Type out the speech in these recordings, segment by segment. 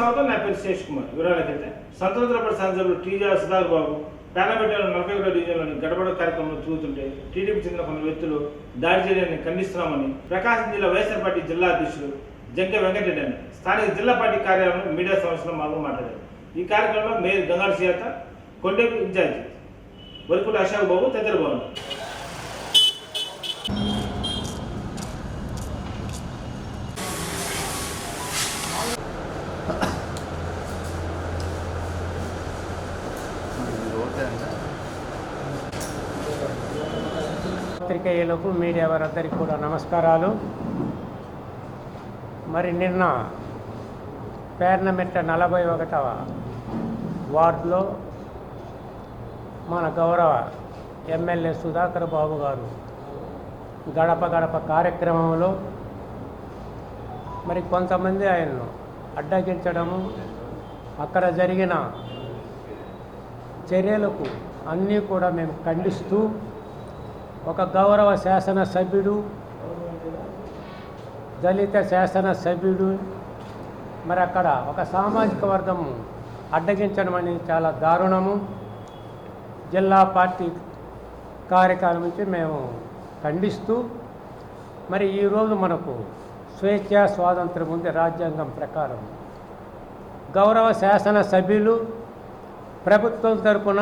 స్వాగతం. నా పేరు శేష్ కుమార్. వివరాలకైతే స్వతంత్ర శాసనసభ్యులు టీజే సుధాకర్ బాబు పార్లమెంటులో 41వ డివిజన్లోని గడపడ కార్యక్రమంలో తిరుగుతుంటే టీడీపీ చెందిన కొన్ని వ్యక్తులు దాడి చేయడాన్ని ఖండిస్తున్నామని ప్రకాశం జిల్లా వైఎస్ఆర్ పార్టీ జిల్లా అధ్యక్షుడు జంకే వెంకటరెడ్డి అని స్థానిక జిల్లా పార్టీ కార్యాలయంలో మీడియా సమావేశంలో మాట్లాడారు. ఈ కార్యక్రమంలో మేయర్ గంగారు సీత, కొండేపు ఇన్ఛార్జి వరకుల అశోక్ బాబు తదితరులు బాగున్నారు. పత్రికేయులకు మీడియా వారందరికీ కూడా నమస్కారాలు. మరి నిన్న పేర్నమెట్ట 41వ వార్డులో మన గౌరవ ఎమ్మెల్యే సుధాకర్ బాబు గారు గడప గడప కార్యక్రమంలో మరి కొంతమంది ఆయన్ను అడ్డగించడము, అక్కడ జరిగిన చర్యలకు అన్నీ కూడా మేము ఖండిస్తూ ఒక గౌరవ శాసనసభ్యుడు, దళిత శాసనసభ్యుడు మరి అక్కడ ఒక సామాజిక వర్గం అడ్డగించడం అనేది చాలా దారుణము. జిల్లా పార్టీ కార్యక్రమం నుంచి మేము ఖండిస్తూ మరి ఈరోజు మనకు స్వేచ్ఛ స్వాతంత్రం ఉంది రాజ్యాంగం ప్రకారం. గౌరవ శాసనసభ్యులు ప్రభుత్వం తరపున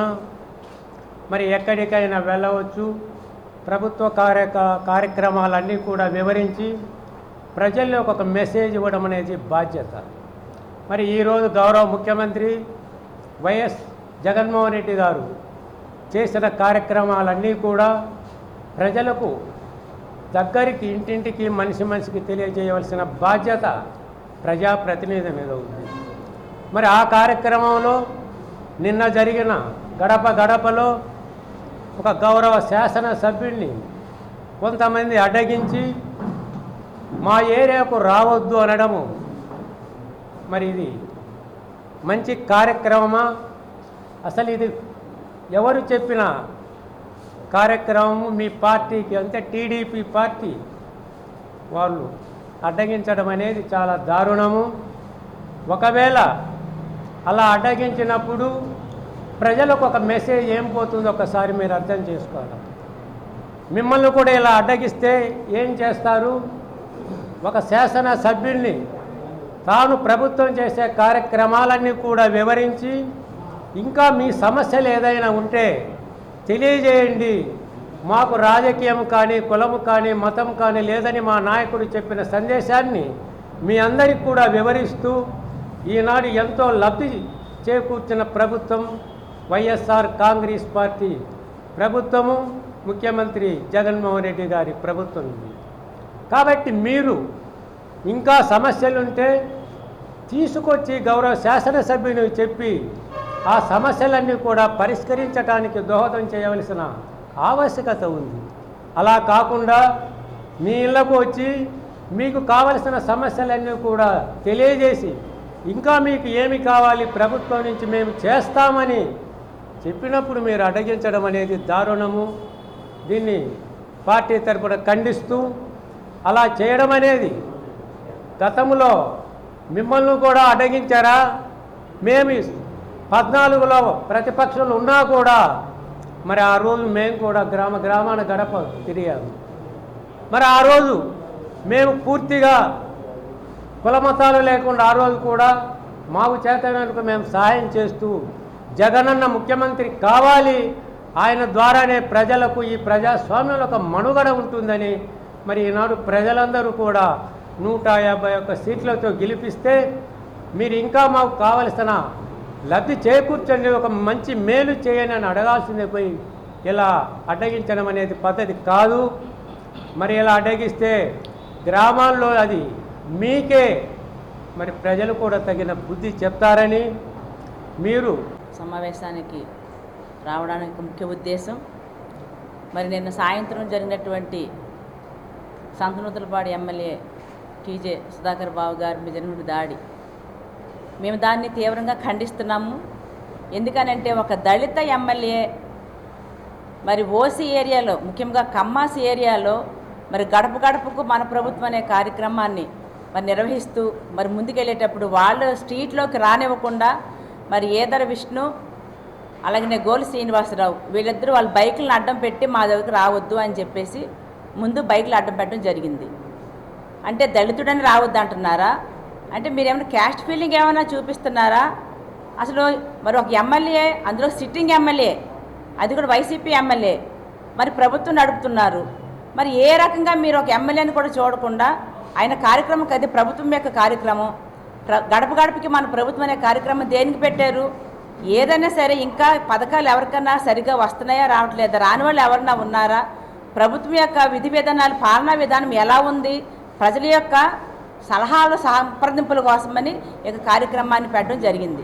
మరి ఎక్కడికైనా వెళ్ళవచ్చు, ప్రభుత్వ కార్యక్రమాలన్నీ కూడా వివరించి ప్రజల్లోకి ఒక మెసేజ్ ఇవ్వడం అనేది బాధ్యత. మరి ఈరోజు గౌరవ ముఖ్యమంత్రి వైఎస్ జగన్మోహన్ రెడ్డి గారు చేసిన కార్యక్రమాలన్నీ కూడా ప్రజలకు దగ్గరికి ఇంటింటికి మనిషి మనిషికి తెలియజేయవలసిన బాధ్యత ప్రజాప్రతినిధి మీద ఉంది. మరి ఆ కార్యక్రమంలో నిన్న జరిగిన గడప గడపలో ఒక గౌరవ శాసనసభ్యుడిని కొంతమంది అడ్డగించి మా ఏరియాకు రావద్దు అనడము మరి ఇది మంచి కార్యక్రమమా? అసలు ఇది ఎవరు చెప్పిన కార్యక్రమము? మీ పార్టీకి అంటే టీడీపీ పార్టీ వాళ్ళు అడ్డగించడం అనేది చాలా దారుణము. ఒకవేళ అలా అడ్డగించినప్పుడు ప్రజలకు ఒక మెసేజ్ ఏం పోతుందో ఒకసారి మీరు అర్థం చేసుకోవాలి. మిమ్మల్ని కూడా ఇలా అడ్డగిస్తే ఏం చేస్తారు? ఒక శాసనసభ్యుల్ని తాను ప్రభుత్వం చేసే కార్యక్రమాలన్నీ కూడా వివరించి ఇంకా మీ సమస్యలు ఏదైనా ఉంటే తెలియజేయండి, మాకు రాజకీయం కానీ కులము కానీ మతం కానీ లేదని మా నాయకుడు చెప్పిన సందేశాన్ని మీ అందరికీ కూడా వివరిస్తూ ఈనాడు ఎంతో లబ్ధి చేకూర్చిన ప్రభుత్వం వైఎస్ఆర్ కాంగ్రెస్ పార్టీ ప్రభుత్వము, ముఖ్యమంత్రి జగన్మోహన్ రెడ్డి గారి ప్రభుత్వం ఇది. కాబట్టి మీరు ఇంకా సమస్యలుంటే తీసుకొచ్చి గౌరవ శాసనసభ్యుని చెప్పి ఆ సమస్యలన్నీ కూడా పరిష్కరించడానికి దోహదం చేయవలసిన ఆవశ్యకత ఉంది. అలా కాకుండా మీ ఇళ్లకు వచ్చి మీకు కావలసిన సమస్యలన్నీ కూడా తెలియజేసి ఇంకా మీకు ఏమి కావాలి ప్రభుత్వం నుంచి మేము చేస్తామని చెప్పినప్పుడు మీరు అడ్డగించడం అనేది దారుణము. దీన్ని పార్టీ తరపున ఖండిస్తూ అలా చేయడం అనేది గతంలో మిమ్మల్ని కూడా అడ్డగించారా? మేము 14లో ప్రతిపక్షంలో ఉన్నా కూడా మరి ఆ రోజు మేము కూడా గ్రామాన గడప తిరిగాము. మరి ఆ రోజు మేము పూర్తిగా కులమతాలు లేకుండా ఆ రోజు కూడా మాకు చేతనకు మేము సహాయం చేస్తూ జగనన్న ముఖ్యమంత్రి కావాలి, ఆయన ద్వారానే ప్రజలకు ఈ ప్రజాస్వామ్యంలో ఒక మనుగడ ఉంటుందని మరి ఈనాడు ప్రజలందరూ కూడా 151 సీట్లతో గెలిపిస్తే మీరు ఇంకా మాకు కావలసిన లబ్ధి చేకూర్చండి, ఒక మంచి మేలు చేయని అని అడగాల్సిందే పోయి ఇలా అడ్డగించడం అనేది పద్ధతి కాదు. మరి ఇలా అడ్డగిస్తే గ్రామాల్లో అది మీకే మరి ప్రజలు కూడా తగిన బుద్ధి చెప్తారని మీరు సమావేశానికి రావడానికి ముఖ్య ఉద్దేశం మరి నిన్న సాయంత్రం జరిగినటువంటి సంతనూతలపాడు ఎమ్మెల్యే టీజే సుధాకర్ బాబు గారి మీద జరిగిన దాడి మేము దాన్ని తీవ్రంగా ఖండిస్తున్నాము. ఎందుకనంటే ఒక దళిత ఎమ్మెల్యే మరి ఓసీ ఏరియాలో ముఖ్యంగా కమ్మాసి ఏరియాలో మరి గడప గడపకు మన ప్రభుత్వం అనే కార్యక్రమాన్ని మరి నిర్వహిస్తూ మరి ముందుకెళ్ళేటప్పుడు వాళ్ళు స్ట్రీట్లోకి రానివ్వకుండా మరి ఏదర విష్ణు అలాగనే గోలు శ్రీనివాసరావు వీళ్ళిద్దరూ వాళ్ళ బైకులను అడ్డం పెట్టి మా దగ్గరికి రావద్దు అని చెప్పేసి ముందు బైకులు అడ్డం పెట్టడం జరిగింది. అంటే దళితుడని రావద్దు అంటున్నారా? అంటే మీరేమైనా క్యాస్ట్ ఫీలింగ్ ఏమైనా చూపిస్తున్నారా? అసలు మరి ఒక ఎమ్మెల్యే, అందులో సిట్టింగ్ ఎమ్మెల్యే, అది కూడా వైసీపీ ఎమ్మెల్యే, మరి ప్రభుత్వం నడుపుతున్నారు. మరి ఏ రకంగా మీరు ఒక ఎమ్మెల్యేని కూడా చూడకుండా ఆయన కార్యక్రమం, అది ప్రభుత్వం యొక్క కార్యక్రమం, గడప గడపకి మన ప్రభుత్వం అనే కార్యక్రమం దేనికి పెట్టారు? ఏదైనా సరే ఇంకా పథకాలు ఎవరికన్నా సరిగ్గా వస్తున్నాయా, రావట్లేదా, రాని వాళ్ళు ఎవరన్నా ఉన్నారా? ప్రభుత్వం యొక్క విధి విధానాలు, పాలనా విధానం ఎలా ఉంది, ప్రజల యొక్క సలహాలు సంప్రదింపుల కోసమని ఈ కార్యక్రమాన్ని పెట్టడం జరిగింది.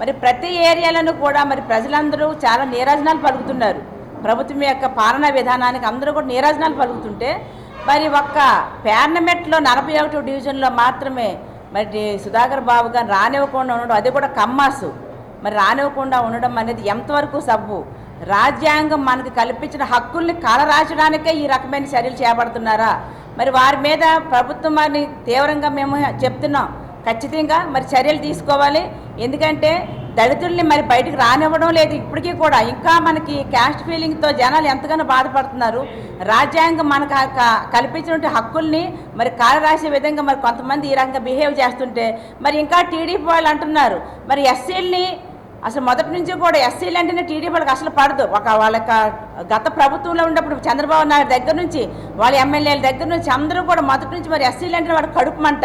మరి ప్రతి ఏరియాలను కూడా మరి ప్రజలందరూ చాలా నీరాజనాలు పలుకుతున్నారు. ప్రభుత్వం యొక్క పాలనా విధానానికి అందరూ కూడా నీరాజనాలు పలుకుతుంటే మరి ఒక్క పార్లమెంట్లో 41వ డివిజన్లో మాత్రమే మరి సుధాకర్ బాబు గారు రానివ్వకుండా ఉండడం, అది కూడా కమ్మాసు మరి రానివ్వకుండా ఉండడం అనేది ఎంతవరకు సబ్బు? రాజ్యాంగం మనకు కల్పించిన హక్కుల్ని కాలరాచడానికే ఈ రకమైన చర్యలు చేపడుతున్నారా? మరి వారి మీద ప్రభుత్వాన్ని తీవ్రంగా మేము చెప్తున్నాం, ఖచ్చితంగా మరి చర్యలు తీసుకోవాలి. ఎందుకంటే దళితుల్ని మరి బయటకు రానివ్వడం లేదు ఇప్పటికీ కూడా. ఇంకా మనకి క్యాస్ట్ ఫీలింగ్తో జనాలు ఎంతగానో బాధపడుతున్నారు. రాజ్యాంగం మనకు కల్పించిన హక్కుల్ని మరి కాలరాసే విధంగా మరి కొంతమంది ఈ రకంగా బిహేవ్ చేస్తుంటే మరి ఇంకా టీడీపీ వాళ్ళు అంటున్నారు మరి ఎస్సీలని అసలు మొదటి నుంచి కూడా ఎస్సీలు అంటేనే టీడీపీ వాళ్ళకి అసలు పడదు. వాళ్ళ గత ప్రభుత్వంలో ఉన్నప్పుడు చంద్రబాబు నాయుడు దగ్గర నుంచి వాళ్ళ ఎమ్మెల్యేల దగ్గర నుంచి అందరూ కూడా మొదటి నుంచి మరి ఎస్సీలు అంటే వాడు కడుపుమంట,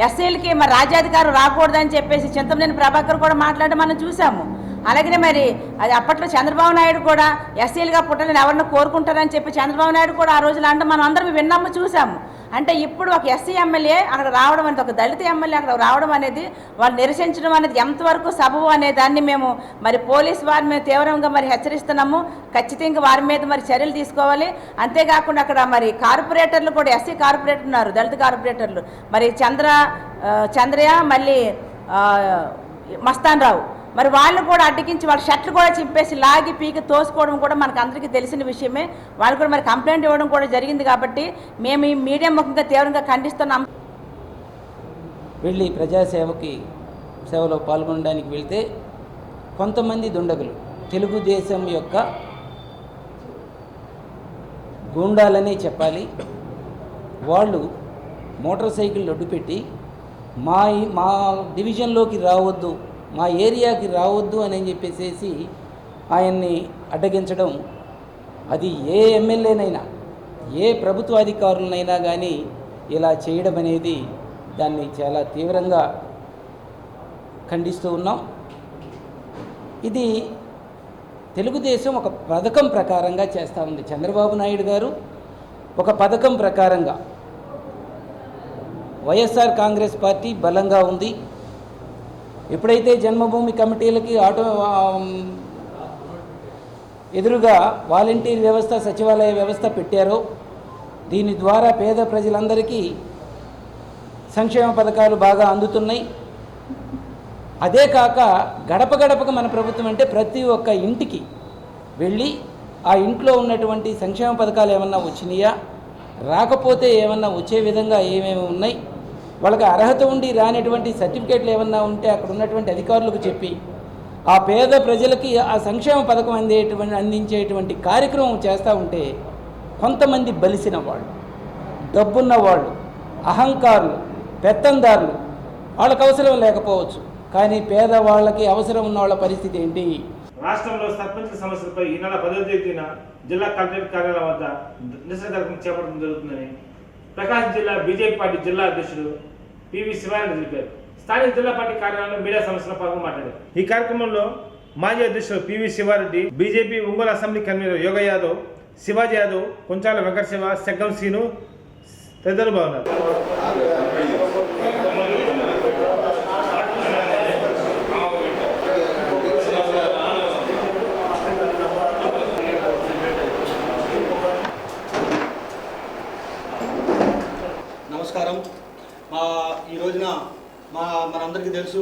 ఎస్సీలకి మరి రాజ్యాధికారం రాకూడదని చెప్పేసి చింతమనేని ప్రభాకర్ కూడా మాట్లాడి మనం చూసాము. అలాగనే మరి అది అప్పట్లో చంద్రబాబు నాయుడు కూడా ఎస్సీలుగా పుట్టాలని ఎవరిని కోరుకుంటారని చెప్పి చంద్రబాబు నాయుడు కూడా ఆ రోజులు అంటే మనం అందరం విన్నాము, చూసాము. అంటే ఇప్పుడు ఒక ఎస్సీ ఎమ్మెల్యే అక్కడ రావడం అనేది, ఒక దళిత ఎమ్మెల్యే అక్కడ రావడం అనేది, వాళ్ళు నిరసించడం అనేది ఎంతవరకు సబబు అనే దాన్ని మేము మరి పోలీసు వారి మీద తీవ్రంగా మరి హెచ్చరిస్తున్నాము. ఖచ్చితంగా వారి మీద మరి చర్యలు తీసుకోవాలి. అంతేకాకుండా అక్కడ మరి కార్పొరేటర్లు కూడా, ఎస్సీ కార్పొరేటర్ ఉన్నారు, దళిత కార్పొరేటర్లు, మరి చంద్రయ్య మళ్ళీ మస్తాన్ రావు, మరి వాళ్ళు కూడా అడ్డగించి వాళ్ళ షర్ట్లు కూడా చింపేసి లాగి పీకి తోసుకోవడం కూడా మనకు అందరికీ తెలిసిన విషయమే. వాళ్ళు కూడా మరి కంప్లైంట్ ఇవ్వడం కూడా జరిగింది. కాబట్టి మేము ఈ మీడియా ముఖంగా తీవ్రంగా ఖండిస్తున్నాం. వెళ్ళి సేవలో పాల్గొనడానికి వెళ్తే కొంతమంది దుండగులు తెలుగుదేశం యొక్క గూండాలనే చెప్పాలి, వాళ్ళు మోటార్ సైకిల్ అడ్డుపెట్టి మా డివిజన్లోకి రావద్దు, మా ఏరియాకి రావద్దు అని చెప్పేసి ఆయన్ని అడ్డగించడం, అది ఏ ఎమ్మెల్యేనైనా ఏ ప్రభుత్వ అధికారులనైనా కానీ ఇలా చేయడం అనేది దాన్ని చాలా తీవ్రంగా ఖండిస్తూ ఉన్నాం. ఇది తెలుగుదేశం ఒక పథకం ప్రకారంగా చేస్తూ ఉంది. చంద్రబాబు నాయుడు గారు ఒక పథకం ప్రకారంగా, వైఎస్ఆర్ కాంగ్రెస్ పార్టీ బలంగా ఉంది. ఎప్పుడైతే జన్మభూమి కమిటీలకి ఎదురుగా వాలంటీర్ వ్యవస్థ, సచివాలయ వ్యవస్థ పెట్టారో, దీని ద్వారా పేద ప్రజలందరికీ సంక్షేమ పథకాలు బాగా అందుతున్నాయి. అదే కాక గడప గడపకు మన ప్రభుత్వం అంటే ప్రతి ఒక్క ఇంటికి వెళ్ళి ఆ ఇంట్లో ఉన్నటువంటి సంక్షేమ పథకాలు ఏమన్నా వచ్చినాయా, రాకపోతే ఏమన్నా వచ్చే విధంగా ఏమేమి ఉన్నాయి, వాళ్ళకి అర్హత ఉండి రానటువంటి సర్టిఫికేట్లు ఏమన్నా ఉంటే అక్కడ ఉన్నటువంటి అధికారులకు చెప్పి ఆ పేద ప్రజలకి ఆ సంక్షేమ పథకం అందించేటువంటి కార్యక్రమం చేస్తూ ఉంటే కొంతమంది బలిసిన వాళ్ళు, డబ్బున్న వాళ్ళు, అహంకారులు, పెత్తందారులు, వాళ్ళకి అవసరం లేకపోవచ్చు, కానీ పేదవాళ్ళకి అవసరం ఉన్న వాళ్ళ పరిస్థితి ఏంటి? రాష్ట్రంలో సర్పంచ్ సమస్యలపై ఈ నెల 10వ తేదీన జిల్లా కలెక్టరేట్ కార్యాలయం వద్ద నిరసన కార్యక్రమం చేపట్టడం జరుగుతుందని ప్రకాశం జిల్లా బీజేపీ పార్టీ జిల్లా అధ్యక్షుడు పివి శివారెడ్డి తెలిపారు. స్థానిక జిల్లా పార్టీ కార్యాలయంలో మీడియా సమస్యల పాల్గొని మాట్లాడారు. ఈ కార్యక్రమంలో మాజీ అధ్యక్షుడు PV Sivareddy, BJP Ongole assembly convener Yoga Yadav, Shivaji Yadav, Konchala Venkata Siva, Seggam Seenu తదితరులు బాగున్నారు. నమస్కారం. ఈ రోజున మనందరికీ తెలుసు,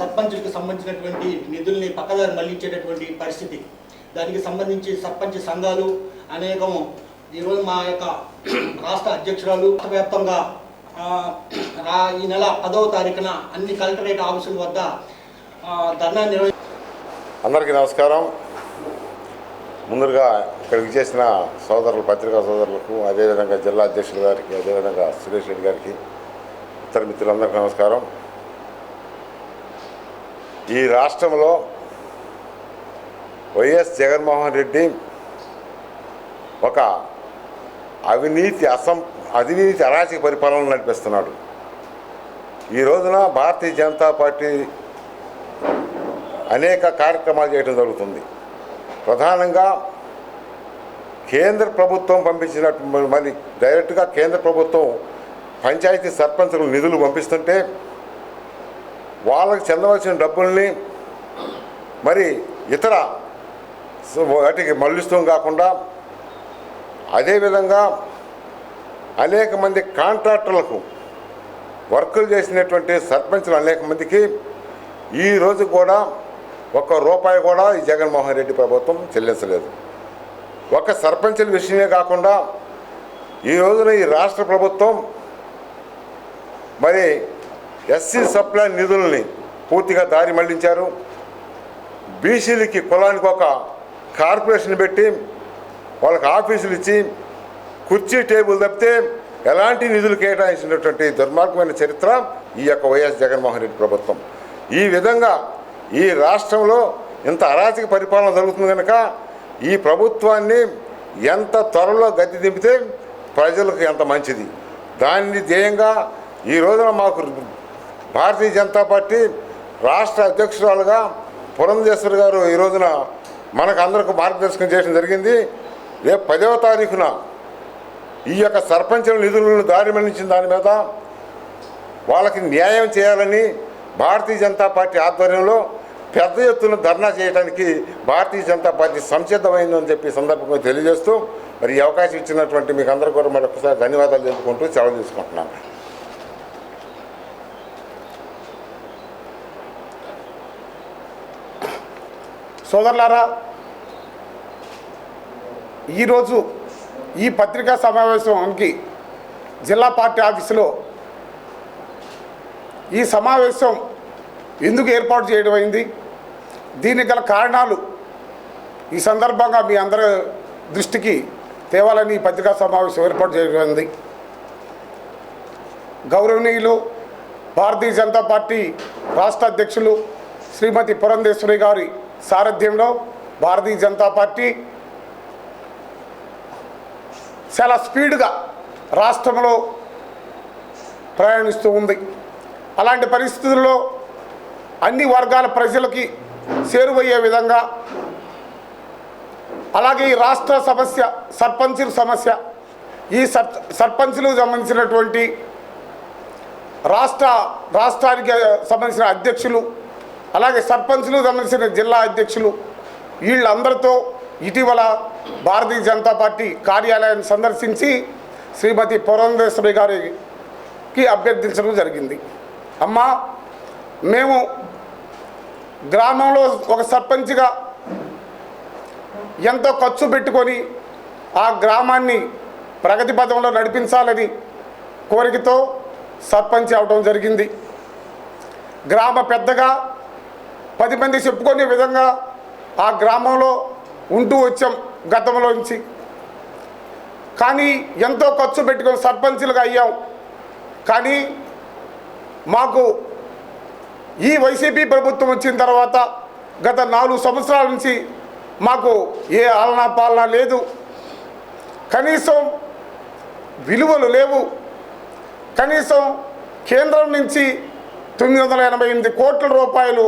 సర్పంచులకు సంబంధించినటువంటి నిధుల్ని పక్కదారి మళ్లించేటటువంటి పరిస్థితి. దానికి సంబంధించి సర్పంచ్ సంఘాలు అనేకం ఈరోజు మా యొక్క రాష్ట్ర అధ్యక్షురాలు వ్యాప్తంగా ఈ నెల 10వ తారీఖున అన్ని కలెక్టరేట్ ఆఫీసుల వద్ద ధర్నా అందరికీ నమస్కారం. ముందుగా ఇక్కడికి చేసిన సోదరులు, పత్రికా సోదరులకు, అదేవిధంగా జిల్లా అధ్యక్షుల గారికి, అదేవిధంగా సురేష్ రెడ్డి గారికి, ఇతర మిత్రులందరికీ నమస్కారం. ఈ రాష్ట్రంలో వైఎస్ జగన్మోహన్ రెడ్డి ఒక అవినీతి అరాచక పరిపాలన నడిపిస్తున్నాడు. ఈ రోజున భారతీయ జనతా పార్టీ అనేక కార్యక్రమాలు చేయడం జరుగుతుంది. ప్రధానంగా కేంద్ర ప్రభుత్వం పంపించినట్టు మరి డైరెక్ట్గా కేంద్ర ప్రభుత్వం పంచాయతీ సర్పంచులకు నిధులు పంపిస్తుంటే వాళ్ళకి చెందవలసిన డబ్బుల్ని మరి ఇతర వాటికి మళ్ళిస్తూ కాకుండా అదేవిధంగా అనేక మంది కాంట్రాక్టర్లకు వర్కులు చేసినటువంటి సర్పంచులు అనేక మందికి ఈరోజు కూడా ₹1 కూడా ఈ జగన్మోహన్ రెడ్డి ప్రభుత్వం చెల్లించలేదు. ఒక సర్పంచుల విషయమే కాకుండా ఈ రోజున ఈ రాష్ట్ర ప్రభుత్వం మరి ఎస్సీ సప్లై నిధుల్ని పూర్తిగా దారి మళ్లించారు. బీసీలకి కులానికి ఒక కార్పొరేషన్ పెట్టి వాళ్ళకి ఆఫీసులు ఇచ్చి కుర్చీ టేబుల్ తప్పితే ఎలాంటి నిధులు కేటాయించినటువంటి దుర్మార్గమైన చరిత్ర ఈ యొక్క వైఎస్ జగన్మోహన్ రెడ్డి ప్రభుత్వం. ఈ విధంగా ఈ రాష్ట్రంలో ఇంత అరాచక పరిపాలన జరుగుతుంది కనుక ఈ ప్రభుత్వాన్ని ఎంత త్వరలో గద్దె దింపితే ప్రజలకు ఎంత మంచిది. దాన్ని ధ్యేయంగా ఈ రోజున మాకు భారతీయ జనతా పార్టీ రాష్ట్ర అధ్యక్షురాలుగా పురంధేశ్వరి గారు ఈ రోజున మనకు అందరికి మార్గదర్శకం చేయడం జరిగింది. రేపు 10వ తారీఖున ఈ యొక్క సర్పంచుల నిధులను దారి మళ్లించిన దాని మీద వాళ్ళకి న్యాయం చేయాలని భారతీయ జనతా పార్టీ ఆధ్వర్యంలో పెద్ద ఎత్తున ధర్నా చేయడానికి భారతీయ జనతా పార్టీ సంసిద్ధమైందని చెప్పి సందర్భంగా తెలియజేస్తూ మరి ఈ అవకాశం ఇచ్చినటువంటి మీకు అందరూ కూడా మరొకసారి ధన్యవాదాలు తెలుపుకుంటూ సెలవు తీసుకుంటున్నాను. సోదరులారా, ఈరోజు ఈ పత్రికా సమావేశానికి జిల్లా పార్టీ ఆఫీసులో ఈ సమావేశం ఎందుకు ఏర్పాటు చేయడం అయింది, దీనికి గల కారణాలు ఈ సందర్భంగా మీ అందరి దృష్టికి తేవాలని ఈ పత్రికా సమావేశం ఏర్పాటు చేయడం అయింది. గౌరవనీయులు భారతీయ జనతా పార్టీ రాష్ట్ర అధ్యక్షులు శ్రీమతి పురంధేశ్వరి గారి సారథ్యంలో భారతీయ జనతా పార్టీ చాలా స్పీడ్గా రాష్ట్రంలో ప్రయాణిస్తూ ఉంది. అలాంటి పరిస్థితుల్లో అన్ని వర్గాల ప్రజలకి చేరువయ్యే విధంగా, అలాగే ఈ రాష్ట్ర సమస్య సర్పంచుల సమస్య, ఈ సర్పంచులకు సంబంధించినటువంటి రాష్ట్రానికి సంబంధించిన అధ్యక్షులు, అలాగే సర్పంచులకు సంబంధించిన జిల్లా అధ్యక్షులు, వీళ్ళందరితో ఇటీవల భారతీయ జనతా పార్టీ కార్యాలయాన్ని సందర్శించి శ్రీమతి పురంధేశ్వరి గారికి అభ్యర్థించడం జరిగింది. అమ్మా, మేము గ్రామంలో ఒక సర్పంచ్గా ఎంతో ఖర్చు పెట్టుకొని ఆ గ్రామాన్ని ప్రగతి పథంలో నడిపించాలని కోరికతో సర్పంచ్ అవడం జరిగింది. గ్రామ పెద్దగా 10 మంది చెప్పుకునే విధంగా ఆ గ్రామంలో ఉంటూ వచ్చాం గతంలోంచి. కానీ ఎంతో ఖర్చు పెట్టుకొని సర్పంచులుగా అయ్యాం. కానీ మాకు ఈ వైసీపీ ప్రభుత్వం వచ్చిన తర్వాత గత 4 సంవత్సరాల నుంచి మాకు ఏ ఆలనా పాలన లేదు, కనీసం విలువలు లేవు. కనీసం కేంద్రం నుంచి 988 కోట్ల రూపాయలు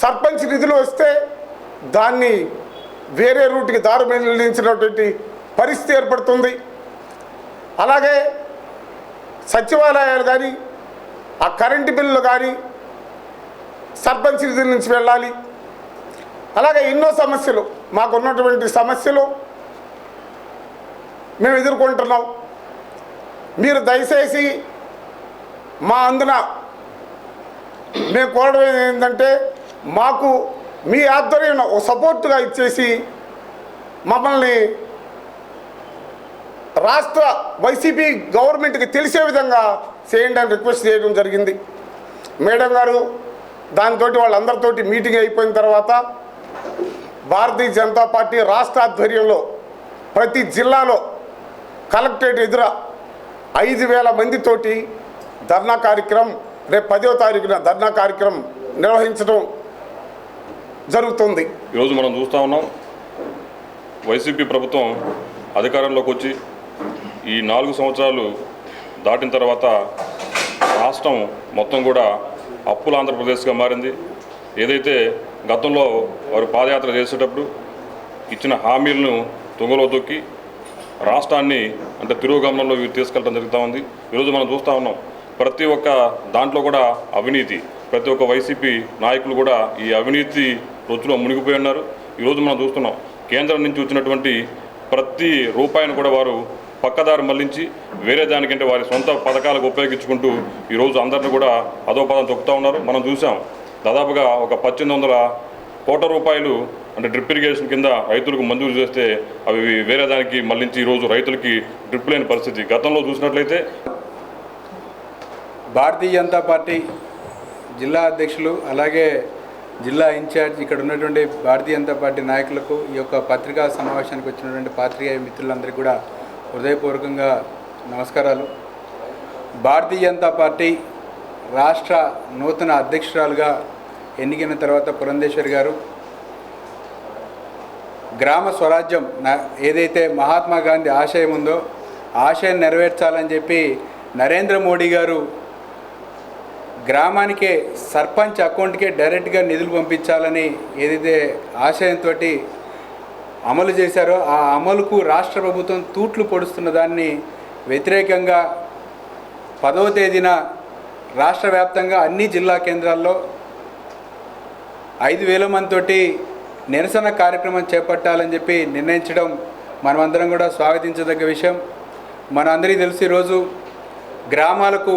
సర్పంచ్ నిధులు వస్తే దాన్ని వేరే రూట్కి దారి మళ్లించినటువంటి పరిస్థితి ఏర్పడుతుంది. అలాగే సచివాలయాలు కానీ, ఆ కరెంటు బిల్లులు కానీ సర్పంచ్ నిధుల నుంచి వెళ్ళాలి. అలాగే ఎన్నో సమస్యలు, మాకున్నటువంటి సమస్యలు మేము ఎదుర్కొంటున్నాం. మీరు దయచేసి మా అందున మేము కోరడం ఏంటంటే మాకు మీ ఆధ్వర్యంలో ఒక సపోర్ట్గా ఇచ్చేసి మమ్మల్ని రాష్ట్ర వైసీపీ గవర్నమెంట్కి తెలిసే విధంగా చేయండి అని రిక్వెస్ట్ చేయడం జరిగింది. మేడం గారు దాంతో వాళ్ళందరితోటి మీటింగ్ అయిపోయిన తర్వాత భారతీయ జనతా పార్టీ రాష్ట్ర ఆధ్వర్యంలో ప్రతి జిల్లాలో కలెక్టరేట్ ఎదుర 5,000 మందితోటి ధర్నా కార్యక్రమం రేపు 10వ తారీఖున ధర్నా కార్యక్రమం నిర్వహించడం జరుగుతుంది. ఈరోజు మనం చూస్తూ ఉన్నాం, వైసీపీ ప్రభుత్వం అధికారంలోకి వచ్చి ఈ 4 సంవత్సరాలు దాటిన తర్వాత రాష్ట్రం మొత్తం కూడా అప్పుల ఆంధ్రప్రదేశ్గా మారింది. ఏదైతే గతంలో వారు పాదయాత్ర చేసేటప్పుడు ఇచ్చిన హామీలను తుంగలో తొక్కి రాష్ట్రాన్ని అంటే తిరోగమనంలో తీసుకెళ్ళడం జరుగుతూ ఉంది. ఈరోజు మనం చూస్తూ ఉన్నాం, ప్రతి ఒక్క దాంట్లో కూడా అవినీతి, ప్రతి ఒక్క వైసీపీ నాయకులు కూడా ఈ అవినీతి రొచ్చులో మునిగిపోయి ఉన్నారు. ఈరోజు మనం చూస్తున్నాం, కేంద్రం నుంచి వచ్చినటువంటి ప్రతి రూపాయిని కూడా వారు పక్కదారి మళ్లించి వేరే దానికంటే వారి సొంత పథకాలకు ఉపయోగించుకుంటూ ఈరోజు అందరిని కూడా అధోపదం తొక్కుతూ ఉన్నారు. మనం చూసాం, దాదాపుగా ఒక 1,800 కోట్ల రూపాయలు అంటే డ్రిప్ ఇరిగేషన్ కింద రైతులకు మంజూరు చేస్తే అవి వేరే దానికి మళ్లించి ఈరోజు రైతులకి డ్రిప్ లేని పరిస్థితి. గతంలో చూసినట్లయితే భారతీయ జనతా పార్టీ జిల్లా అధ్యక్షులు అలాగే జిల్లా ఇన్ఛార్జ్ ఇక్కడ ఉన్నటువంటి భారతీయ జనతా పార్టీ నాయకులకు ఈ యొక్క పత్రికా సమావేశానికి వచ్చినటువంటి పాత్రికేయ మిత్రులందరికీ కూడా హృదయపూర్వకంగా నమస్కారాలు. భారతీయ జనతా పార్టీ రాష్ట్ర నూతన అధ్యక్షురాలుగా ఎన్నికైన తర్వాత పురంధేశ్వరి గారు గ్రామ స్వరాజ్యం ఏదైతే మహాత్మా గాంధీ ఆశయం ఉందో ఆశయం నెరవేర్చాలని చెప్పి నరేంద్ర మోడీ గారు గ్రామానికే సర్పంచ్ అకౌంట్కే డైరెక్ట్గా నిధులు పంపించాలని ఏదైతే ఆశయంతో అమలు చేశారో ఆ అమలుకు రాష్ట్ర ప్రభుత్వం తూట్లు పొడుస్తున్న దాన్ని వ్యతిరేకంగా 10వ తేదీన రాష్ట్ర వ్యాప్తంగా అన్ని జిల్లా కేంద్రాల్లో 5,000 మందితోటి నిరసన కార్యక్రమం చేపట్టాలని చెప్పి నిర్ణయించడం మనమందరం కూడా స్వాగతించదగ్గ విషయం. మనందరికీ తెలిసి ఈరోజు గ్రామాలకు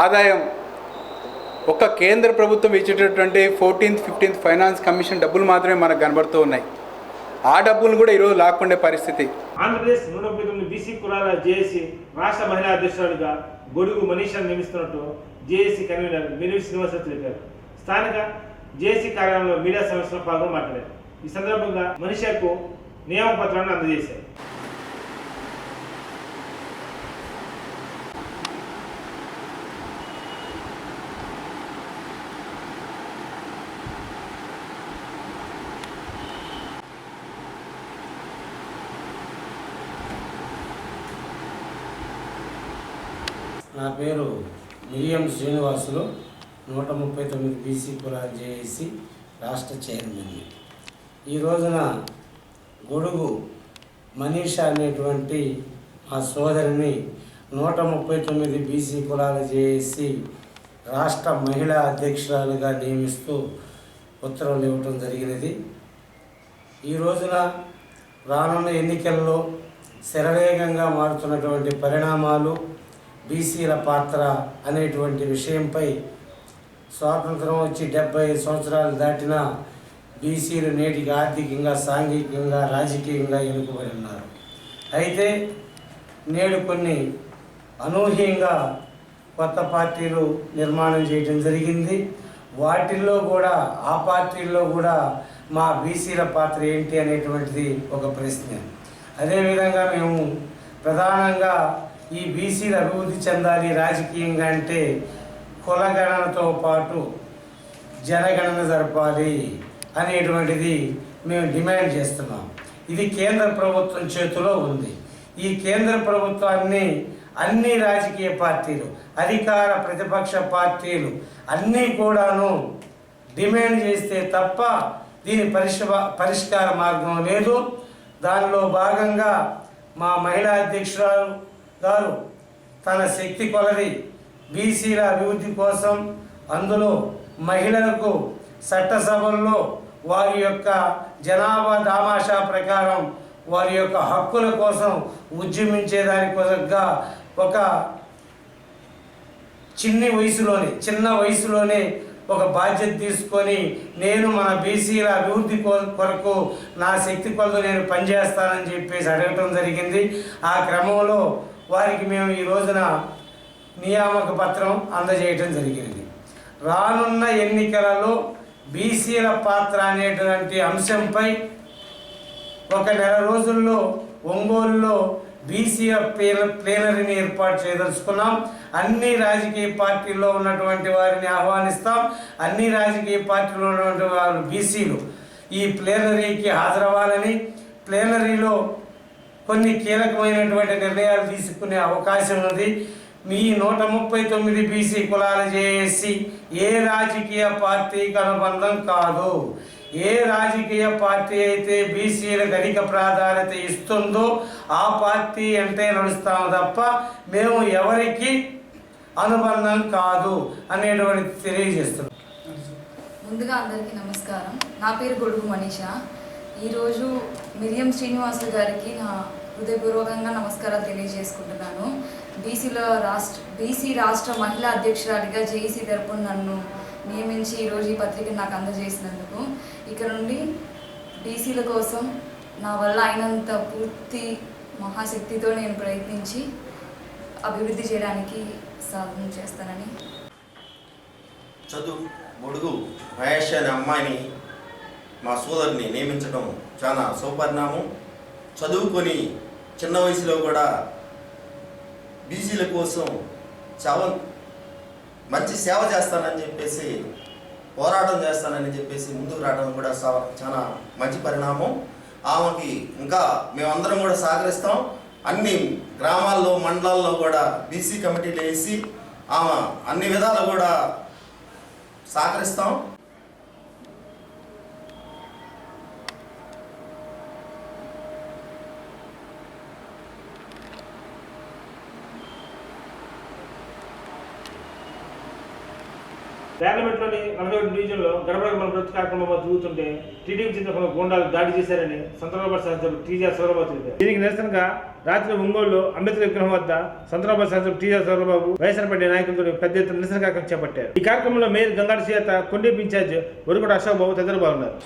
ఆదాయం ఒక కేంద్ర ప్రభుత్వం ఇచ్చేటటువంటి 14th, 15th ఫైనాన్స్ కమిషన్ డబ్బులు మాత్రమే మనకు కనబడుతూ ఉన్నాయి. ఆ డబ్బులు కూడా ఈరోజు లాక్కుండే పరిస్థితి. ఆంధ్రప్రదేశ్ 139 బీసీ కులాల జేఏసీ రాష్ట్ర మహిళా అధ్యక్షురాలుగా గొడుగు మనీషాను నియమిస్తున్నట్టు జేఏసీ కన్వీనర్ మినివి శ్రీనివాసరావు తెలిపారు. స్థానిక జేఏసీ కార్యాలయంలో మీడియా సమావేశంలో పాల్గొని మాట్లాడారు. ఈ సందర్భంగా మనీషాకు నియామ పత్రాన్ని అందజేశారు. నా పేరు మిరియం శ్రీనివాసులు, 139 బీసీ కులాల జేఏసీ రాష్ట్ర చైర్మన్. ఈ రోజున గొడుగు మనీషా అనేటువంటి మా సోదరిని 139 బీసీ కులాల జేఏసీ రాష్ట్ర మహిళా అధ్యక్షురాలుగా నియమిస్తూ ఉత్తర్వులు ఇవ్వటం జరిగినది. ఈ రోజున రానున్న ఎన్నికల్లో శరవేగంగా మారుతున్నటువంటి పరిణామాలు, బీసీల పాత్ర అనేటువంటి విషయంపై స్వాతంత్రం వచ్చి 75 సంవత్సరాలు దాటినా బీసీలు నేటికి ఆర్థికంగా, సాంఘికంగా, రాజకీయంగా వెనుకబడి ఉన్నారు. అయితే నేడు కొన్ని అనూహ్యంగా కొత్త పార్టీలు నిర్మాణం చేయడం జరిగింది. వాటిల్లో కూడా ఆ పార్టీల్లో కూడా మా బీసీల పాత్ర ఏంటి అనేటువంటిది ఒక ప్రశ్న. అదేవిధంగా మేము ప్రధానంగా ఈ బీసీలు అభివృద్ధి చెందాలి రాజకీయంగా అంటే కులగణనతో పాటు జనగణన జరపాలి అనేటువంటిది మేము డిమాండ్ చేస్తున్నాం. ఇది కేంద్ర ప్రభుత్వం చేతిలో ఉంది. ఈ కేంద్ర ప్రభుత్వాన్ని అన్ని రాజకీయ పార్టీలు, అధికార ప్రతిపక్ష పార్టీలు అన్నీ కూడాను డిమాండ్ చేస్తే తప్ప దీని పరిష్కార మార్గం లేదు. దానిలో భాగంగా మా మహిళా అధ్యక్షురాలు గారు తన శక్తి కొలది బీసీల అభివృద్ధి కోసం, అందులో మహిళలకు చట్టసభల్లో వారి యొక్క జనాభా దామాషా ప్రకారం వారి యొక్క హక్కుల కోసం ఉద్యమించేదానికోసంగా ఒక చిన్న వయసులోనే ఒక బాధ్యత తీసుకొని నేను మన బీసీల అభివృద్ధి కొరకు నా శక్తి కొలతో నేను పనిచేస్తానని చెప్పేసి అడగటం జరిగింది. ఆ క్రమంలో వారికి మేము ఈ రోజున నియామక పత్రం అందజేయటం జరిగింది. రానున్న ఎన్నికలలో బీసీల పాత్ర అనేటువంటి అంశంపై ఒక నెల రోజుల్లో ఒంగోలులో బీసీల ప్లేనరీని ఏర్పాటు చేయదలుచుకున్నాం. అన్ని రాజకీయ పార్టీల్లో ఉన్నటువంటి వారిని ఆహ్వానిస్తాం. అన్ని రాజకీయ పార్టీల్లో ఉన్నటువంటి వారు బీసీలు ఈ ప్లేనరీకి హాజరవ్వాలని, ప్లేనరీలో కొన్ని కీలకమైనటువంటి నిర్ణయాలు తీసుకునే అవకాశం ఉంది. మీ 139 బీసీ కులాల జేఏసీ ఏ రాజకీయ పార్టీకి అనుబంధం కాదు. ఏ రాజకీయ పార్టీ అయితే బీసీలకు అధిక ప్రాధాన్యత ఇస్తుందో ఆ పార్టీ అంటే నడుస్తాము తప్ప మేము ఎవరికి అనుబంధం కాదు అనేటువంటి తెలియజేస్తున్నాం. ముందుగా అందరికీ నమస్కారం. నా పేరు గొడుగు మనీషా. ఈరోజు మిరియం శ్రీనివాసులు గారికి నా హృదయపూర్వకంగా నమస్కారాలు తెలియజేసుకుంటున్నాను. బీసీ రాష్ట్ర మహిళా అధ్యక్షురాలిగా జేఏసీ తరపున నన్ను నియమించి ఈరోజు ఈ పత్రికను నాకు అందజేసినందుకు ఇక నుండి బీసీల కోసం నా వల్ల అయినంత పూర్తి మహాశక్తితో నేను ప్రయత్నించి అభివృద్ధి చేయడానికి సాధన చేస్తానని. చదువు మొడుగు మహేష్ అనే అమ్మాయిని మా సోదరిని నియమించడం చాలా శుభపరిణామం. చదువుకొని చిన్న వయసులో కూడా బీసీల కోసం మంచి సేవ చేస్తానని చెప్పేసి, పోరాటం చేస్తానని చెప్పేసి ముందుకు రావడం కూడా చాలా మంచి పరిణామం. ఆమెకి ఇంకా మేమందరం కూడా సహకరిస్తాం. అన్ని గ్రామాల్లో మండలాల్లో కూడా బీసీ కమిటీలు వేసి ఆమె అన్ని విధాలు కూడా సహకరిస్తాం. పార్లమెంట్లోని 41 డివిజన్లో గడపడ మన ప్రతి కార్యక్రమంలో తిరుగుతుంటే టీడీపీ చెందిన కొందరు గూండాలు దాడి చేశారని సంతరాబాద్ శాసనసభ్యులు టీజీ సౌరబాబు తెలిపారు. దీనికి నిరసనగా రాత్రి ఒంగోలులో అంబేద్కర్ విగ్రహం వద్ద సంతరాబాద్ శాసనసభ్యులు టీజీ సౌరబాబు వైఎస్ఆర్ పార్టీ నాయకులతో పెద్ద ఎత్తున నిరసన కార్యక్రమం చేపట్టారు. ఈ కార్యక్రమంలో మేయర్ గంగాడి సీత, కొండేపి ఇన్ఛార్జ్ వరుకొండ అశోక్ బాబు తదితరులు పాల్గొన్నారు.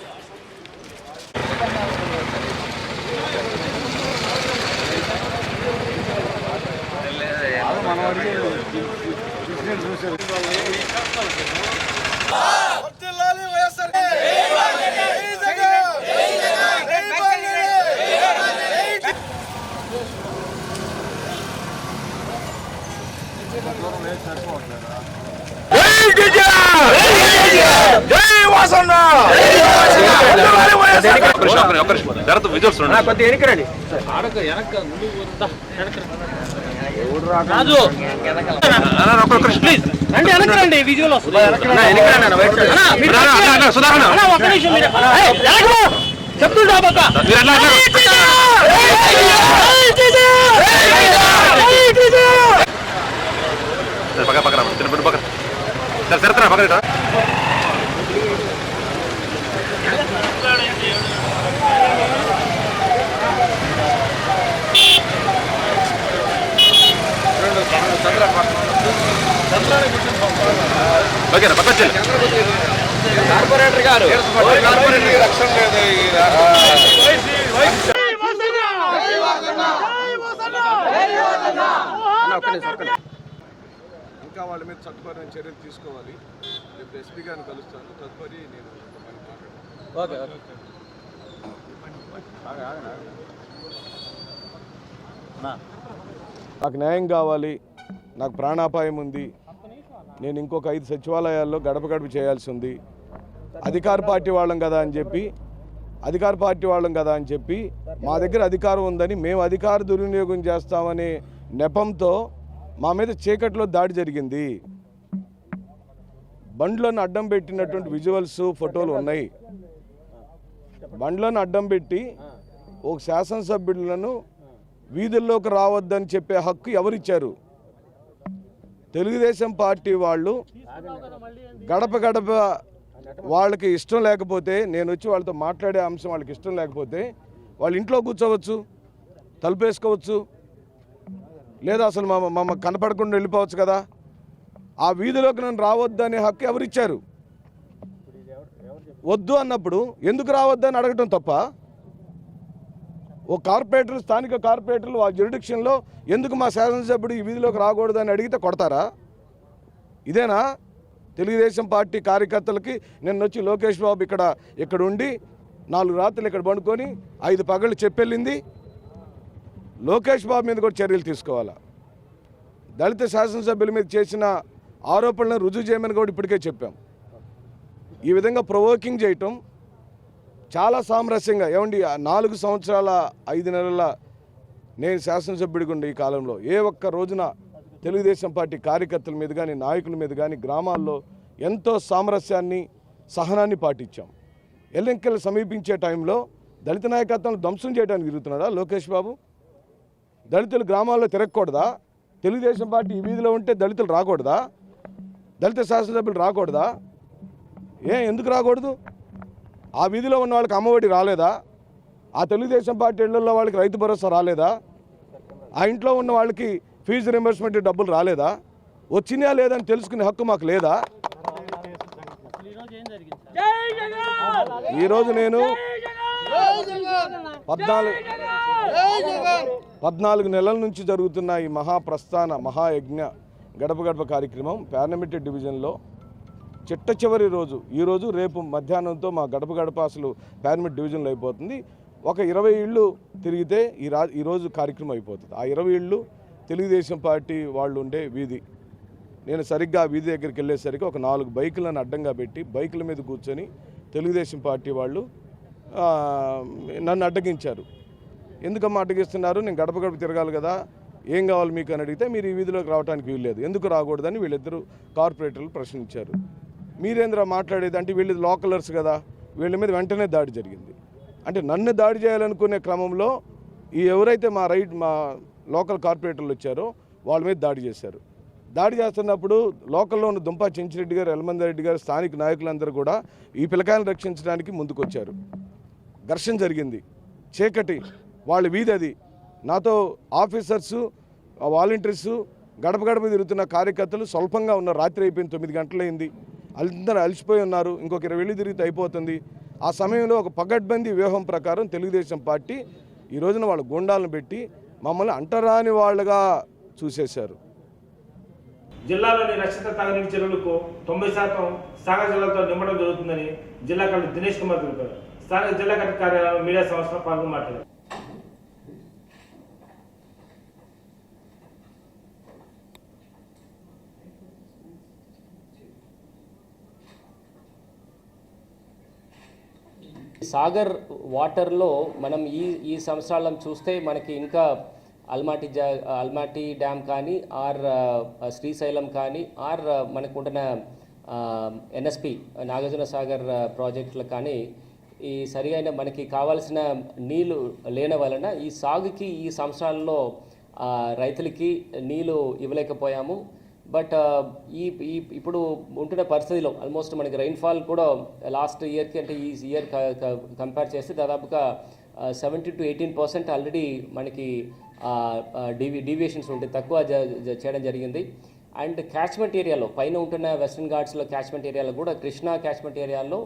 కార్పొరేటర్ గారు ఇంకా వాళ్ళ మీద చట్టపరమైన చర్యలు తీసుకోవాలి. రేపు ఎస్పీ గారిని కలుస్తాను. తదుపరి నేను నాకు న్యాయం కావాలి, నాకు ప్రాణాపాయం ఉంది, నేను ఇంకొక 5 సచివాలయాల్లో గడప గడప చేయాల్సి ఉంది. అధికార పార్టీ వాళ్ళం కదా అని చెప్పి మా దగ్గర అధికారం ఉందని మేము అధికార దుర్వినియోగం చేస్తామనే నెపంతో మా మీద చీకట్లో దాడి జరిగింది. బండ్లను అడ్డం పెట్టినటువంటి విజువల్స్, ఫోటోలు ఉన్నాయి. బండ్లను అడ్డం పెట్టి ఒక శాసనసభ్యులను వీధుల్లోకి రావద్దని చెప్పే హక్కు ఎవరిచ్చారు? తెలుగుదేశం పార్టీ వాళ్ళు గడప గడప వాళ్ళకి ఇష్టం లేకపోతే, నేను వచ్చి వాళ్ళతో మాట్లాడే అంశం వాళ్ళకి ఇష్టం లేకపోతే వాళ్ళు ఇంట్లో కూర్చోవచ్చు, తలుపేసుకోవచ్చు, లేదా అసలు మమ్మ కనపడకుండా వెళ్ళిపోవచ్చు కదా. ఆ వీధిలోకి నన్ను రావద్దని హక్కు ఎవరిచ్చారు? వద్దు అన్నప్పుడు ఎందుకు రావద్దని అడగటం తప్ప? ఓ కార్పొరేటర్లు, స్థానిక కార్పొరేటర్లు ఆ జ్యూరిడిక్షన్లో ఎందుకు మా శాసనసభ్యుడు ఈ వీధిలోకి రాకూడదని అడిగితే కొడతారా? ఇదేనా తెలుగుదేశం పార్టీ కార్యకర్తలకి? నిన్న వచ్చి లోకేష్ బాబు ఇక్కడ ఉండి 4 రాత్రులు ఇక్కడ పండుకొని 5 పగళ్ళు చెప్పెళ్ళింది. లోకేష్ బాబు మీద కూడా చర్యలు తీసుకోవాలా. దళిత శాసనసభ్యుల మీద చేసిన ఆరోపణలను రుజువు చేయమని కూడా ఇప్పటికే చెప్పాం. ఈ విధంగా ప్రొవోకింగ్ చేయటం చాలా సామరస్యంగా, ఏమండి 4 సంవత్సరాల 5 నెలల నేను శాసనసభ్యుడిగా ఉండే ఈ కాలంలో ఏ ఒక్క రోజున తెలుగుదేశం పార్టీ కార్యకర్తల మీద కానీ, నాయకుల మీద కానీ గ్రామాల్లో ఎంతో సామరస్యాన్ని, సహనాన్ని పాటించాం. ఎన్నికలు సమీపించే టైంలో దళిత నాయకత్వం ధ్వంసం చేయడానికి తిరుగుతున్నాడా లోకేష్ బాబు? దళితులు గ్రామాల్లో తిరగకూడదా? తెలుగుదేశం పార్టీ ఈ వీధిలో ఉంటే దళితులు రాకూడదా? దళిత శాసనసభ్యులు రాకూడదా? ఎందుకు రాకూడదు? ఆ వీధిలో ఉన్న వాళ్ళకి అమ్మఒడి రాలేదా? ఆ తెలుగుదేశం పార్టీ ఇళ్లలో వాళ్ళకి రైతు భరోసా రాలేదా? ఆ ఇంట్లో ఉన్న వాళ్ళకి ఫీజు రింబర్స్మెంట్ డబ్బులు రాలేదా? వచ్చినా లేదని తెలుసుకునే హక్కు మాకు లేదా? ఈరోజు నేను 14 నెలల నుంచి జరుగుతున్న ఈ మహాప్రస్థాన మహాయజ్ఞ గడప గడప కార్యక్రమం పార్లమెంటరీ డివిజన్లో చిట్ట చివరి రోజు. ఈరోజు రేపు మధ్యాహ్నంతో మా గడప గడప అసలు పార్లమెంట్ డివిజన్లో అయిపోతుంది. ఒక 20 ఇళ్ళు తిరిగితే ఈరోజు కార్యక్రమం అయిపోతుంది. ఆ 20 ఇళ్ళు తెలుగుదేశం పార్టీ వాళ్ళు ఉండే వీధి. నేను సరిగ్గా వీధి దగ్గరికి వెళ్ళేసరికి ఒక 4 బైకులను అడ్డంగా పెట్టి బైకుల మీద కూర్చొని తెలుగుదేశం పార్టీ వాళ్ళు నన్ను అడ్డగించారు. ఎందుకమ్మా అడ్డగిస్తున్నారు? నేను గడప గడప తిరగాలి కదా, ఏం కావాలి మీకు అని అడిగితే మీరు ఈ వీధిలోకి రావడానికి వీల్లేదు, ఎందుకు రాకూడదని వీళ్ళిద్దరూ కార్పొరేటర్లు ప్రశ్నించారు. మీరేంద్ర మాట్లాడేది అంటే వీళ్ళు లోకలర్స్ కదా, వీళ్ళ మీద వెంటనే దాడి జరిగింది. అంటే నన్ను దాడి చేయాలనుకునే క్రమంలో ఎవరైతే మా లోకల్ కార్పొరేటర్లు వచ్చారో వాళ్ళ మీద దాడి చేశారు. దాడి చేస్తున్నప్పుడు లోకల్లో ఉన్న దుంపా చెంచిరెడ్డి గారు, ఎల్మందరెడ్డి గారు, స్థానిక నాయకులందరూ కూడా ఈ పిల్లకాయలను రక్షించడానికి ముందుకొచ్చారు. ఘర్షణ జరిగింది. చీకటి, వాళ్ళ వీధి అది. నాతో ఆఫీసర్సు, వాలంటీర్సు, గడప గడప తిరుగుతున్న కార్యకర్తలు స్వల్పంగా ఉన్నారు. రాత్రి అయిపోయింది, 9 గంటలైంది. అందరూ అలసిపోయి ఉన్నారు. ఇంకొక 20 ఇళ్ళు తిరిగితే అయిపోతుంది. ఆ సమయంలో ఒక పగడ్బందీ వ్యూహం ప్రకారం తెలుగుదేశం పార్టీ ఈ రోజున వాళ్ళ గుండాలను పెట్టి మమ్మల్ని అంటరాని వాళ్ళగా చూసేశారు. జిల్లాలోని రక్షిత తాగునీటి చెరువులకు 90% సాగర్ జలాలతో నింపడం జరుగుతుందని జిల్లా కలెక్టర్ దినేష్ కుమార్ తెలిపారు. స్థానిక జిల్లా కలెక్టర్ కార్యాలయంలో మీడియా సంస్థలో పాల్గొని మాట్లాడారు. సాగర్ వాటర్లో మనం ఈ సంవత్సరాలను చూస్తే మనకి ఇంకా అల్మాటి డ్యామ్ కానీ ఆర్ శ్రీశైలం కానీ ఆర్ మనకు ఉంటున్న ఎన్ఎస్పి నాగార్జున సాగర్ ప్రాజెక్టులు కానీ ఈ సరియైన మనకి కావాల్సిన నీళ్లు లేని వలన ఈ సాగుకి ఈ సంవత్సరాల్లో రైతులకి నీళ్లు ఇవ్వలేకపోయాము. బట్ ఇప్పుడు ఉంటున్న పరిస్థితిలో ఆల్మోస్ట్ మనకి రైన్ఫాల్ కూడా లాస్ట్ ఇయర్కి అంటే ఈ ఇయర్ కంపేర్ చేస్తే దాదాపుగా 17 to 18% ఆల్రెడీ మనకి డీవియేషన్స్ ఉంటాయి, తక్కువ చేయడం జరిగింది. అండ్ క్యాచ్మెంట్ ఏరియాలో పైన ఉంటున్న వెస్టర్న్ ఘాట్స్లో క్యాచ్మెంట్ ఏరియాలో కూడా కృష్ణా క్యాచ్మెంట్ ఏరియాలో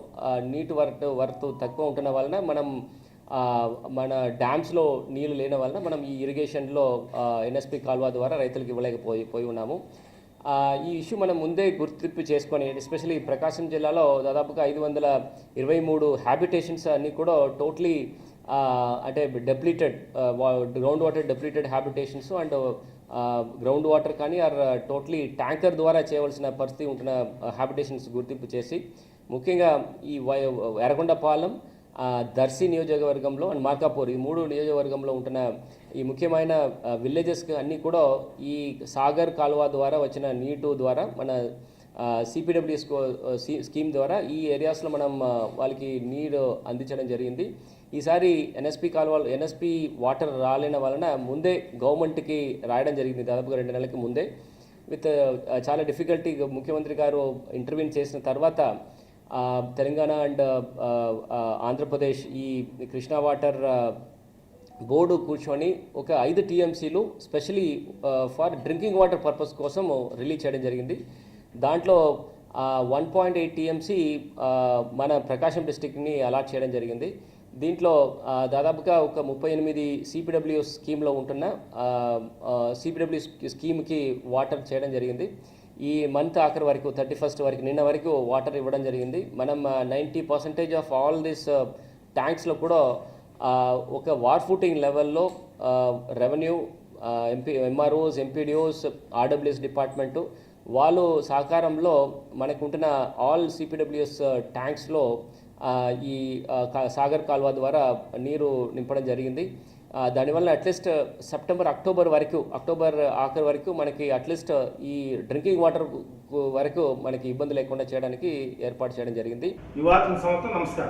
నీటి వర్త్ తక్కువ ఉంటున్న వలన మన డ్యామ్స్లో నీళ్లు లేని వలన మనం ఈ ఇరిగేషన్లో ఎన్ఎస్పి కాల్వా ద్వారా రైతులకు ఇవ్వలేకపోయి ఉన్నాము. ఈ ఇష్యూ మనం ముందే గుర్తింపు చేసుకొని ఎస్పెషల్లీ ప్రకాశం జిల్లాలో దాదాపుగా 523 హ్యాబిటేషన్స్ అన్నీ కూడా టోటలీ అంటే depleted ground water depleted habitations and ground water కానీ ఆర్ టోటలీ ట్యాంకర్ ద్వారా చేయవలసిన పరిస్థితి ఉంటున్న హ్యాబిటేషన్స్ గుర్తింపు చేసి ముఖ్యంగా ఈ ఎర్రగొండపాలెం, దర్శి నియోజకవర్గంలో అండ్ మార్కాపూర్ ఈ 3 నియోజకవర్గంలో ఉంటున్న ఈ ముఖ్యమైన విలేజెస్కి అన్నీ కూడా ఈ సాగర్ కాలువ ద్వారా వచ్చిన నీటు ద్వారా మన సిపిడబ్ల్యూ స్కీమ్ ద్వారా ఈ ఏరియాస్లో మనం వాళ్ళకి నీరు అందించడం జరిగింది. ఈసారి ఎన్ఎస్పి వాటర్ రాలేని వలన ముందే గవర్నమెంట్కి రాయడం జరిగింది దాదాపుగా 2 నెలలకి ముందే. విత్ చాలా డిఫికల్టీ ముఖ్యమంత్రి గారు ఇంటర్వ్యూన్ చేసిన తర్వాత తెలంగాణ అండ్ ఆంధ్రప్రదేశ్ ఈ కృష్ణా వాటర్ బోర్డు కూర్చొని ఒక 5 TMCలు specially for drinking water purpose కోసం రిలీజ్ చేయడం జరిగింది. దాంట్లో 1.8 టీఎంసీ మన ప్రకాశం డిస్టిక్ని అలాట్ చేయడం జరిగింది. దీంట్లో దాదాపుగా ఒక 38 సిపిడబ్ల్యూ స్కీమ్లో ఉంటున్న సిపిడబ్ల్యూ స్కీమ్కి వాటర్ చేయడం జరిగింది. ఈ మంత్ ఆఖరి వరకు 31st వరకు నిన్న వరకు వాటర్ ఇవ్వడం జరిగింది. మనం 90% ఆఫ్ ఆల్ దిస్ ట్యాంక్స్లో కూడా ఒక వార్ ఫుటింగ్ లెవెల్లో revenue, MROs, MPDOs, RWS department వాళ్ళు సహకారంలో మనకు ఉంటున్న ఆల్ సిపిడబ్ల్యూఎస్ ట్యాంక్స్లో ఈ సాగర్ కాల్వ ద్వారా నీరు నింపడం జరిగింది. దానివల్ల అట్లీస్ట్ అక్టోబర్ ఆఖరి వరకు మనకి అట్లీస్ట్ ఈ డ్రింకింగ్ వాటర్ వరకు మనకి ఇబ్బంది లేకుండా చేయడానికి ఏర్పాటు చేయడం జరిగింది. యువత సంస్థ నమస్కారం.